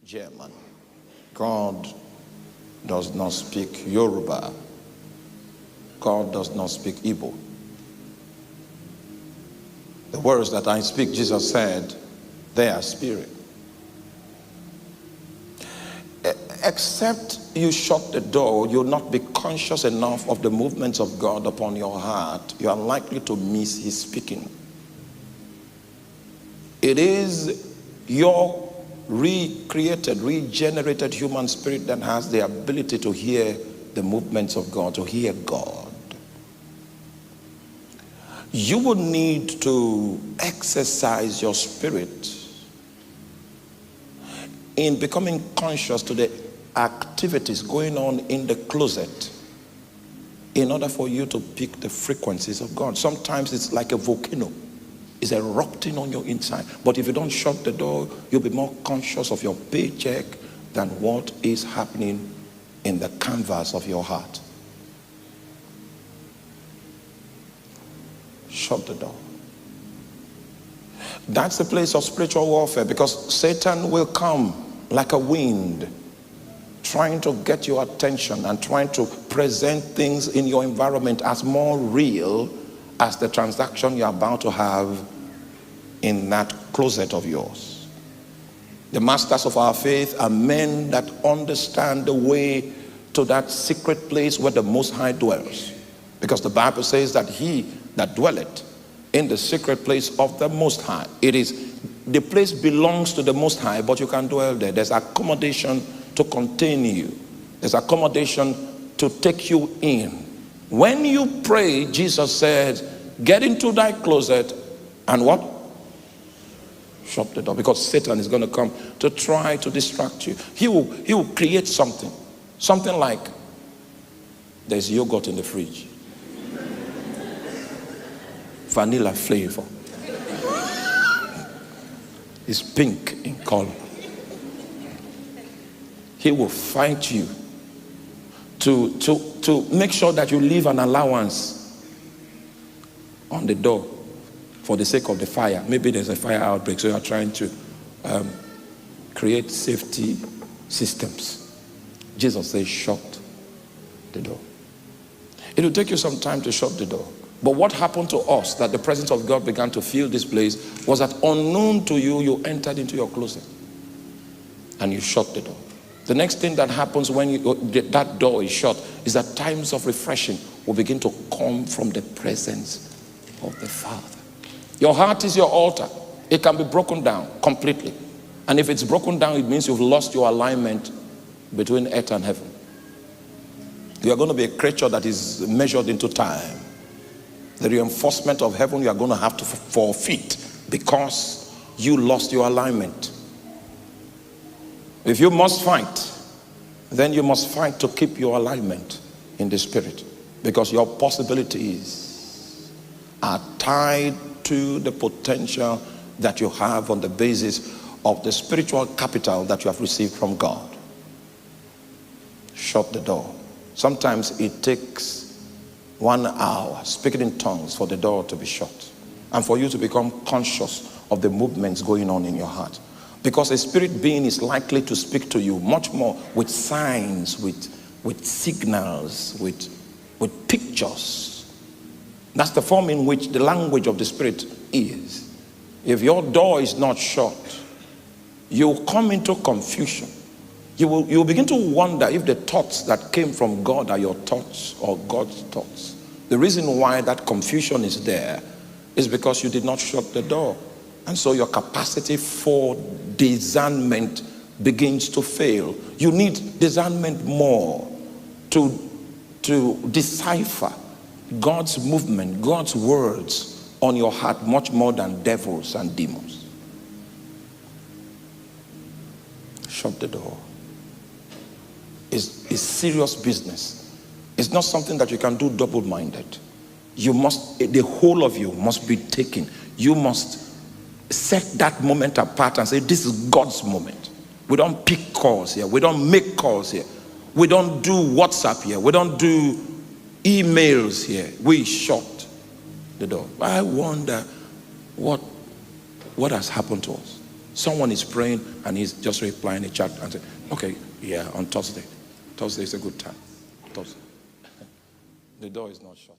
German. God does not speak Yoruba. God does not speak Igbo. The words that I speak, Jesus said, they are spirit. Except you shut the door, you'll not be conscious enough of the movements of God upon your heart. You are likely to miss his speaking. It is your recreated, regenerated human spirit that has the ability to hear the movements of God, to hear God. You would need to exercise your spirit in becoming conscious to the activities going on in the closet in order for you to pick the frequencies of God. Sometimes it's like a volcano. It's erupting on your inside. But if you don't shut the door, you'll be more conscious of your paycheck than what is happening in the canvas of your heart. Shut the door. That's the place of spiritual warfare, because Satan will come like a wind, trying to get your attention and trying to present things in your environment as more real as the transaction you're about to have in that closet of yours. The masters of our faith are men that understand the way to that secret place where the Most High dwells. Because the Bible says that he that dwelleth in the secret place of the Most High. It is, the place belongs to the Most High, but you can dwell there. There's accommodation to contain you. There's accommodation to take you in. When you pray, Jesus said, get into thy closet and what? Shut the door, because Satan is going to come to try to distract you. He will create something like there's yogurt in the fridge, vanilla flavor, it's pink in color. He will fight you to make sure that you leave an allowance on the door for the sake of the fire. Maybe there's a fire outbreak, so you're trying to create safety systems. Jesus says, shut the door. It will take you some time to shut the door. But what happened to us, that the presence of God began to fill this place, was that unknown to you, you entered into your closet and you shut the door. The next thing that happens when that door is shut is that times of refreshing will begin to come from the presence of the Father. Your heart is your altar. It can be broken down completely. And if it's broken down, it means you've lost your alignment between earth and heaven. You are going to be a creature that is measured into time. The reinforcement of heaven you are going to have to forfeit because you lost your alignment. If you must fight, then you must fight to keep your alignment in the spirit, because your possibilities are tied to the potential that you have on the basis of the spiritual capital that you have received from God. Shut the door. Sometimes it takes 1 hour speaking in tongues for the door to be shut and for you to become conscious of the movements going on in your heart. Because a spirit being is likely to speak to you much more with signs, with signals, with pictures. That's the form in which the language of the spirit is. If your door is not shut, you'll come into confusion. You'll begin to wonder if the thoughts that came from God are your thoughts or God's thoughts. The reason why that confusion is there is because you did not shut the door. And so your capacity for discernment begins to fail. You need discernment more to decipher God's movement, God's words on your heart, much more than devils and demons. Shut the door. It's serious business. It's not something that you can do double-minded. You must, the whole of you must be taken. You must set that moment apart and say, this is God's moment. We don't pick calls here. We don't make calls here. We don't do WhatsApp here. We don't do emails here. We shut the door. I wonder what has happened to us. Someone is praying and he's just replying a chat and saying, okay, yeah, on Thursday. Thursday is a good time. Thursday. The door is not shut.